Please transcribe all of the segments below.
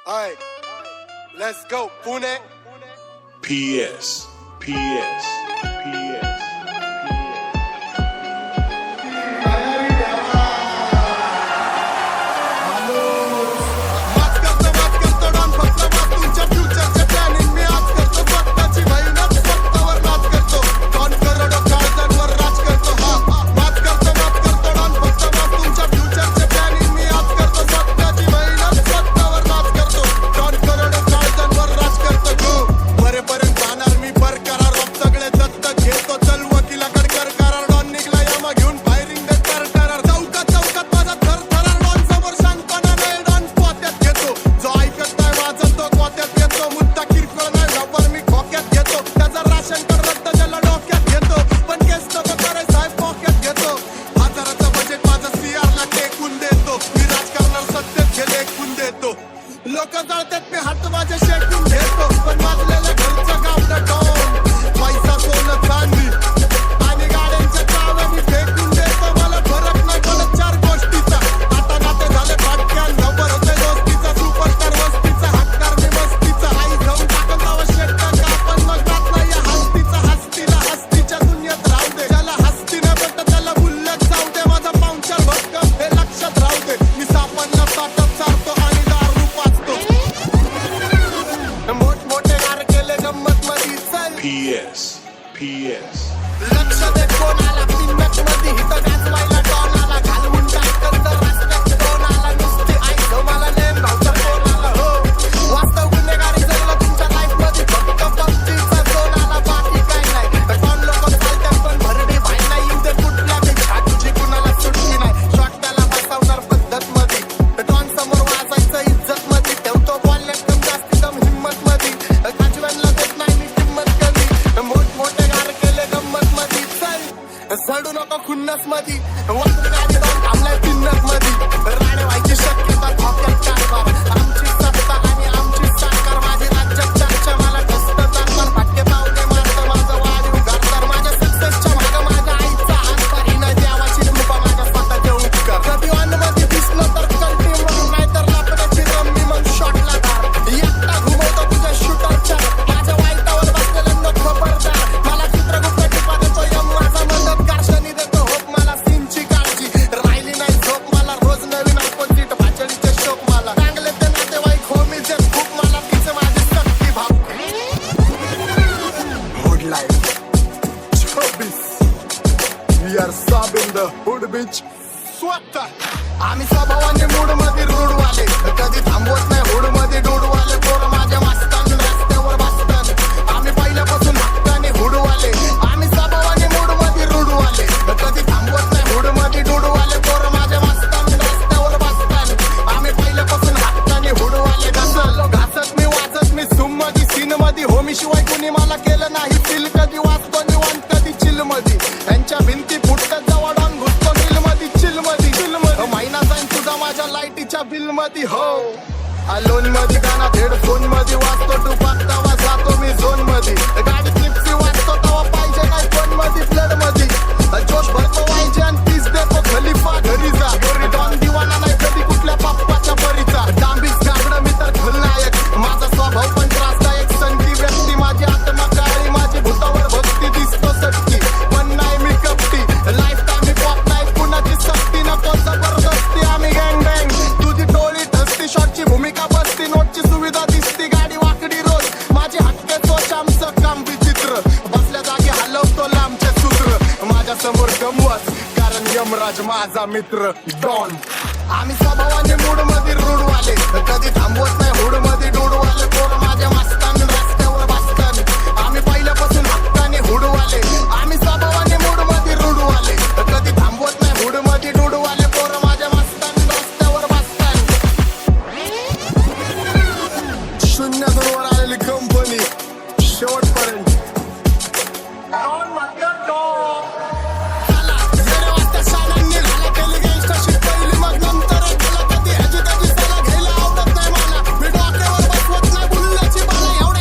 Alright, let's go, Pune. PS. लोक जळतात मी हात माझे शेकून घेतो पण वाजलेलं घरचं काम डॉन पैसा सोनं चांदी आणि गाड्यांच्या चाव्या मी फेकून देतो मला फरक नाही पडत चार गोष्टीचा आता नाते झाले फाटक्यान नंबर होते दोस्तीचा सुपरस्टार वस्तीचा हक्कार मी मस्तीचा आई जाऊन टाकत आवश्यक का आपण मग जात नाही या हस्तीचा हस्तीला हस्तीच्या दुनियेत राहू दे ज्याला हस्ती न भेटत त्याला बुल्लत जाऊ दे माझा पाहुणचार भक्कम हे लक्षात राहू दे मी सापांना ताटत चारतो आणि दारू पाचतो मोठमोठे गार केले गंमत मधी चल PS. लक्ष दे कोणाला पिन्नत मधी हिथं गाजवायला टॉनाला घालवून टाकत तर रस्त्यात टोनाला नुसती आई मला नेम भावतर कोणाला हो वास्तव गुन्हेगारी जगलं तुमच्या लाईफ मध्ये फक्त पबजीचा झोनाला बाकी काय नाही टॉन लोक चालतात पण भरडी भाई नाही इथे कुठल्या बी छातीची कुणाला सुटली नाही शॉट त्याला बसवणार पद्धत मध्ये टॉन समोर वाजायचं इज्जत मध्ये ठेवतो बॉलनेट कम जास्ती दम हिम्मत मध्ये काजव्यांना देत नाही मी किंमत कमी मोठमोठे गार केले गंमत मध्ये चल सडू नको खुन्नस मध्ये वाजून गाडी जाऊन थांबलाय पिन्नत मध्ये राणे व्हायची शक्यता धोक्यात कारभार आमची सत्ता आणि आमची सरकार माझी राज्यात चर्चा मला ठसत चालणार फाटके पावले मारतं माझं वाढीव घरदार माझ्या सक्सेसच्या मागं माझ्या आईचा हातभार हिनं देवाची कृपा माझ्या स्वतःचे उपकार कधी ऑन मध्ये दिसलं तर कल्टी म्हणून नाहीतर लाकडाची रम्मी मग शॉटला धार एकटा घुमवतो तुझ्या शूटरच्या माझ्या वाईटावर बसलेल्यांना खबरदार मला चित्रगुप्त टिपा देतो यम माझा मदतगार शनी देतो होप मला सीनची काळजी राहिली नाही झोप मला रोज नवीन अपोजिट भाचडीचे शोक मला चांगले ते नातेवाईक होमीचे खूप मला तिचे माझी सक्ती भाव होड life 26 We are sub in the hood bitch स्वतः आम्ही स्वभावाने मूड मध्ये रूडवाले कधी थांबवत नाही हुड मध्ये डूडवाले पोर माझ्या मस्तान रस्त्यावर बसतात आम्ही पहिल्यापासून हक्काने हुडवाले आम्ही स्वभावाने मूड मध्ये रूडवाले कधी थांबवत नाही हुड मध्ये डूडवाले पोर माझ्या मस्तान रस्त्यावर बसतात आम्ही पहिल्यापासून हक्काने हुडवाले घासत मी वाचत मी सुम मध्ये सीन मध्ये होमी शिवाय कुणी मला केलं नाही फील कधी वाचतो निवांत कधी चिल मध्ये त्यांच्या भिंती फुटतात जवळ ऑन घुसतो चिल मध्ये महिना जाईन तुझा माझ्या लाईटीच्या बिल मध्ये हो लोन मध्ये गाणं हेडफोन मध्ये वाचतो तू बघतावा जातो मी झोन मध्ये गाडी क्लिपची वाचतो तवा पाहिजे नाही फोन मध्ये फ्लड मध्ये जोश भरतो वायचे आणि पीस देतो खलिफा घरी जा डॉन दिवाना नाही कधी कुठल्या पप्पाच्या परीचा डांबीस गाबडं मी तर खलनायक माझा स्वभाव पण त्रासदायक संधी व्यक्ती माझी आत्मा काळी माझी भूतावर भक्ती दिसतो सटकी पण नाही मी कपटी लाईफ टाइम पॉप नाही कुणाची सक्ती नको जबरदस्ती आम्ही गँग बँग तुझी टोळी ठसती शॉटची भूमिका बसती नोटची सुविधा दिसती गाडी वाकडी रोज माझी हक्के सोच आमचं काम विचित्र बसल्या जागी हलवतो लांबचे सूत्र माझ्या समोर गमवत कारण यमराज माझा मित्र डॉन आम्ही स्वभावाने मूड मध्ये रूडवाले कधी थांबवत नाही हुड मध्ये डूडवाले पोर माझ्या मस्तान रस्त्यावर बसतात आम्ही पहिल्यापासून हक्काने हुडवाले आम्ही स्वभावाने मूड मध्ये रूडवाले कधी थांबवत नाही हुड मध्ये डूडवाले पोर माझ्या मस्तान रस्त्यावर बसतात शून्य दूरवर आलेली कंपनी शेवटपर्यंत एवढ्या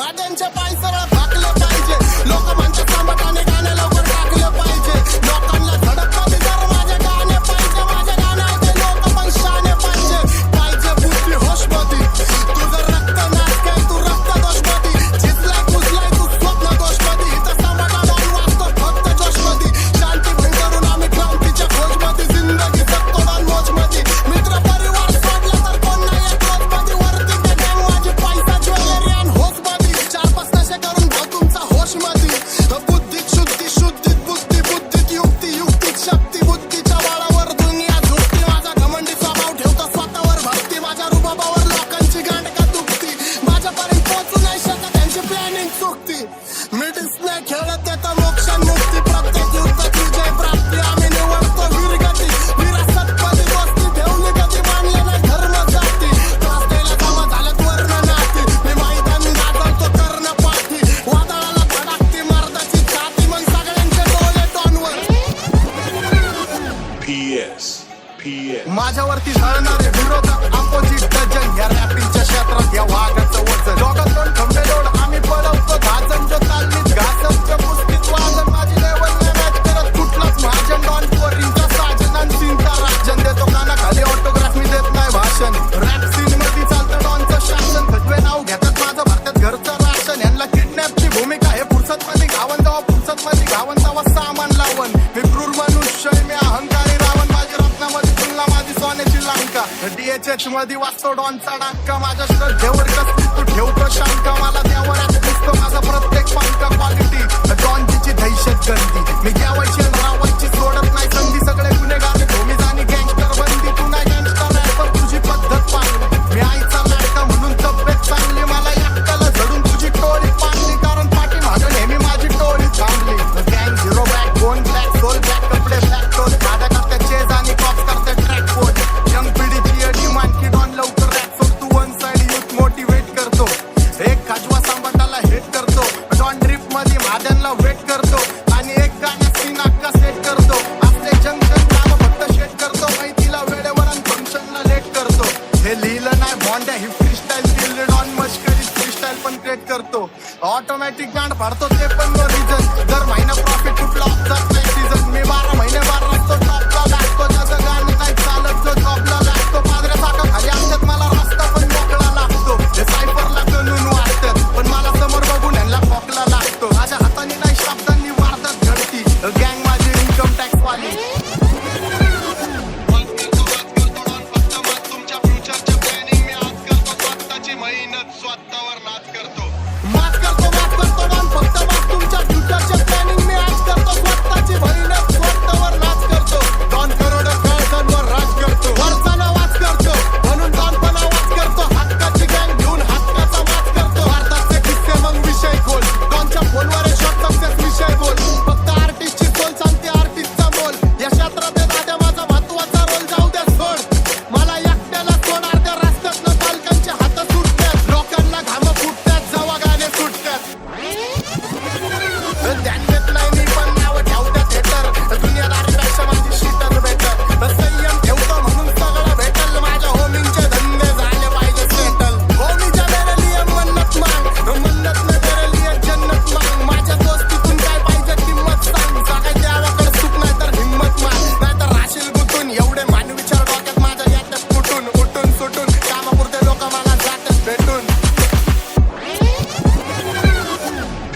दाद्यांचे पाय सरळ भाकले पाहिजे. लोक म्हणतात सांबटाने गाणे लवकर टाकले पाहिजे. लोकांना धडकमध्ये जर माझे गाणे पाहिजे. माझ्या गाण्याचे लोक पण शाने पाहिजे. पाहिजे बुद्धी होशमधी. तुझं रक्त नाचकय तू रक्त दोषमधी. झिजलाय कुजलाय तू स्वप्न दोषमधी. इथं सांबटा जाऊन वाचतो फक्त जोशमधी. शांती भंग करून आम्ही क्रांतीच्या खोजमधी. जिंदगी जगतो डॉन मोजमधी. मित्र परिवार सोडला तर कोण नाही येत रोजमधी. वरती ते गँग माझी पैसा ज्वेलरी आणि होसमधी. 4-5 नशे करून भाव तुमचा होशमधी. बुद्धीत शुद्धी शुद्धीत बुद्धी बुद्धीत युक्ती युक्तीत शक्ती. बुद्धीच्या बाळावर दुनिया झुकती. माझा घमंडी स्वभाव ठेवतो स्वतःवर भक्ती. माझ्या रुबाबावर लोकांची गांड का दुखती. माझ्यापर्यंत पोहोचू नाही शकत त्यांची प्लॅनिंग चुकती. मिडिस नाही खेळत देता मोक्ष आणि मुक्ती. प्रत्येक युद्धात विजय प्राप्ती. आम्ही निवडतो वीरगती. विरासतपदी दोस्ती ठेवली कधी मानले नाही धर्म जाती. त्रास द्यायला जमा झाल्यात वर्ण नाती. मी मैदानी गाजवतो कर्ण पाठी. वादळाला धडकती मर्दाची छाती. मग सगळ्यांचे डोळे टॉनवर. PS. माझ्यावरती झळणारे विरोधक अपोजिट डझन. या रॅपिंगच्या क्षेत्रात या वाघाचं वजन. दोघात दोन खंबे लोड आम्ही पळवतो धाजन. जो तालमीत घासवतो कुस्तीत वाजन. माझी लेवल नाही मॅच करत कुठलाच महाजन. डॉन पोरींचा साजन आणि सीनचा राजन. देतो कानाखाली ऑटोग्राफ मी देत नाही भाषण. रॅप सीन मध्ये चालतं डॉनचं शासन. खजवे नाव घेतात माझं भारतात घरचं राशन. यांना किडनॅपची भूमिका हे फुरसत मध्ये घावन. जेव्हा फुरसत मध्ये घावन तेव्हा सामान लावण. मी क्रूर मनुष्य मी अहंकारी रावण. माझी रत्नामध्ये तुलना माझी सोन्याची लंका. DHH मध्ये वाचतो डॉनचा डांका. माझ्या श्रद्धेवर कसली तू ठेवतो शंका. मला त्यावर दिसतो माझा प्रत्येक पंका. क्वालिटी डॉनची दहशत गर्दी. मी घ्यावायची आणि रावायची सोडत नाही संधी. सगळे गुन्हेगार भूमीज आणि गँगस्टर बंदी. तू नाही गँगस्टर रॅपर तुझी पद्धत पांगली. मी आईचा लाडका म्हणून तब्येत चांगली. मला एकट्याला झडून तुझी टोळी पांगली. कारण पाठी मागं नेहमी माझी टोळी थांबली. गँग zero back bone black soul black कपडे ब्लॅक टोल. माझ्या करते चेज आणि कॉप्स करते ट्रॅक कोड. यंग पिढीची अडी मानकी डॉन लवकर रॅप सोड. तू वन साइड युथ मोटिवेट करतो. एक खाजवा सांबटाला हिट करतो. डॉन ड्रिप मध्ये महाद्यांना वेट करतो. आणि एक गाण्यात सीन अक्का सेट करतो. आपले जंक्शन काम फक्त शेट करतो. माहितीला वेळेवर आणि फंक्शनला लेट करतो. हे लिहिलं नाही बॉन्ड ही फ्रीस्टाईल दिल्ली डॉन मस्करी फ्रीस्टाईल पण क्रिएट करतो. ऑटोमॅटिक गांड फाडतो ते पण नो रिझन. दर महिना प्रॉफिट कुठला ऑफचाच नाही सीझन. मी 12 महिने 12 असतो टॉपला लागतो. त्याचं गाणं नाही चालत जो जॉबला लागतो. पादऱ्या साखा खाली असतात मला रस्ता पण मोकळा लागतो. हे सायफरला कणून वाटतात पण मला समोर बघून ह्यांना खोकला लागतो. माझ्या हाताने नाही शब्दांनी वाढतात घडती. गँग माझी इन्कम टॅक्स वाली. तुमच्या फ्युचरचे प्लॅनिंग मी आज करतो. स्वतःची मेहनत स्वतःवर नाच करतो. माच करतो डॉन फक्त वाच. तुमच्या फ्युचरचे प्लॅनिंग मी आज करतो. स्वतःची मेहनत स्वतःवर नाच करतो. डॉन करोड कळसांवर राज करतो. वरचाना वाच करतो म्हणून डॉन पण आवाज करतो. हक्काची गँग घेऊन हक्काचा वाच करतो. भारताचे किस्से मग विषय खोल. डॉनच्या फोनवर शॉर्ट सक्सेस विषय बोल. फक्त आर्टिस्टची सोल सांगते आर्टिस्टचा बोल. या क्षेत्रात दादा माझा महत्वाचा रोल जाऊ द्या सोड. मला एकट्याला सोड. अर्ध्या रस्त्यातनं पालकांचे हात सुटतात. लोकांना घाम फुटतात जेव्हा गाणे सुटतात. ध्यान देत नाही मी पण नाव ठेवतात हेटर. दुनियादारीपेक्षा माझी शीटच बेटर. संयम ठेवतो म्हणून सगळं भेटल. माझ्या होमिंगचे धंदे झाले पाहिजे सेटल. होमीच्या मेरे लिए मन्नत मांग. मन्नत में मेरे लिए जन्नत मांग. माझ्या दोस्तीतून काय पाहिजे किंमत सांग. सगळ्या देवाकडे सुख नाही तर हिंमत मांग. नाहीतर राशील गुतून. एवढे मान विचार डोक्यात माझ्या याच्यात कुठून उठून सुटून. कामापुरते लोक मला जातात भेटून.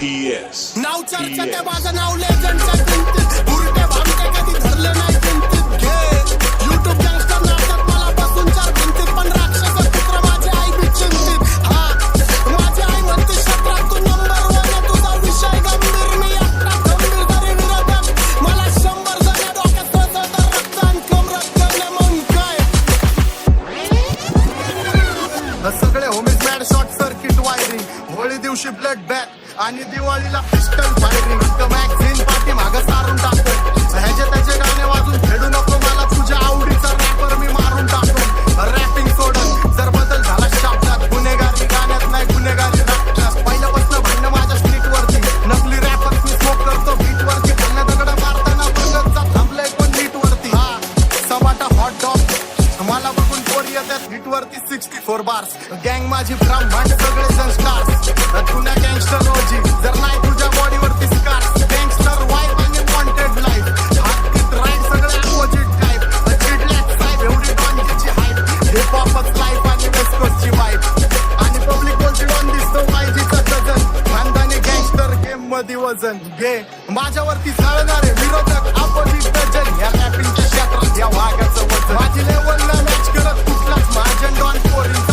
PS. नाव चर्चा ते माझं नाव लेजंडच्या किमतीत. उलटे भामटे कधी धरले नाही किमतीत. घे युट्यूब गँगस्टर नाटक मला बसून 4 भिंतीत. पण राक्षस पुत्र माझी आई बी चिंतित. हा माझी आई म्हणते क्षेत्रात तू नंबर 1. तुझा विषय गंभीर मी एकटा गंभीर तरी विरोधक. मला 100 जण डोक्यात कोसळतं रक्त आणि कमरत करणे मग काय. सगळे homies mad short circuit wiring. Holi दिवशी ब्लड बॅग आणि दिवाळीला पिस्टल फायरिंग. मॅगझिन पाठी मागं सारून टाकतो. ह्याचे त्याचे गाणे वाजून खेळू नको मला. तुझ्या आवडीचा रॅपर मी मारून टाकतो. रॅपिंग सोडन जर बदल झाला शब्दात. गुन्हेगारी गाण्यात नाही गुन्हेगारी रक्तात. पहिल्यापासून भांडणं माझ्या स्ट्रीटवरती. नकली रॅपर मी स्मोक करतो बीटवरती. खाल्ल्या दगड मारताना बघत जा थांबलंय पण नीटवरती. हा सबाटा हॉट डॉग. मला बघून पोरी येतात हिटवरती 64 बार्स. गँग माझी ब्रह्मांड सगळे जण स्टार्स. पुण्या वजन घे माझ्यावरती चालणारे विरोधक अपोजिट डझन या रॅपिंगच्या क्षेत्रात या वाघाचं वजन माझी लेवलला मॅच करत कुठलाच माझ्या डॉन पोरी